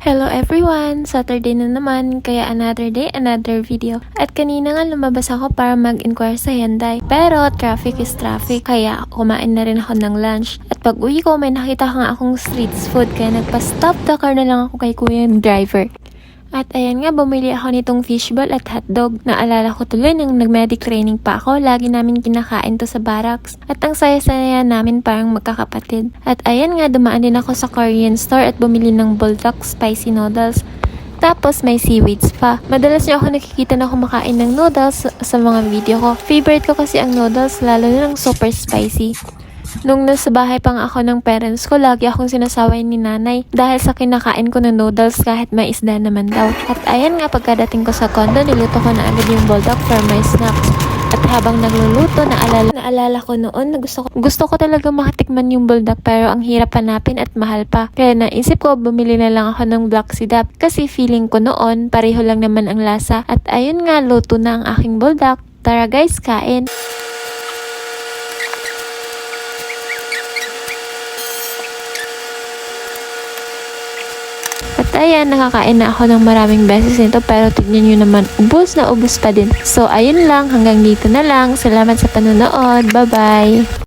Hello everyone! Saturday na naman, kaya another day, another video. At kanina nga lumabas ako para mag-inquire sa Hyundai. Pero traffic is traffic, kaya kumain na rin ako ng lunch. At pag uwi ko, may nakita nga akong street food, kaya nagpa-stop the car na lang ako kay kuya yung driver. At ayan nga, bumili ako nitong fishball at hotdog. Naalala ko tuloy nung nag-medic training pa ako, lagi namin kinakain to sa barracks. At ang saya-saya namin parang magkakapatid. At ayan nga, dumaan din ako sa Korean store at bumili ng bulldog spicy noodles. Tapos may seaweeds pa. Madalas niyo ako nakikita na kumakain ng noodles sa mga video ko. Favorite ko kasi ang noodles, lalo na ng super spicy. Nung nasa bahay pang ako ng parents ko, lagi akong sinasaway ni nanay dahil sa kinakain ko ng noodles kahit may isda naman daw. At ayan nga, pagkadating ko sa condo, niluto ko na agad yung bulldog for my snacks. At habang nagluluto, naalala ko noon na gusto ko talaga makatikman yung bulldog, pero ang hirap hanapin at mahal pa. Kaya naisip ko, bumili na lang ako ng black sidap kasi feeling ko noon pareho lang naman ang lasa. At ayun nga, luto na ang aking bulldog. Tara guys, kain! At ayan, nakakain na ako ng maraming beses nito, pero tignan nyo naman, ubos na ubos pa din. So ayun lang, hanggang dito na lang. Salamat sa panonood. Bye-bye!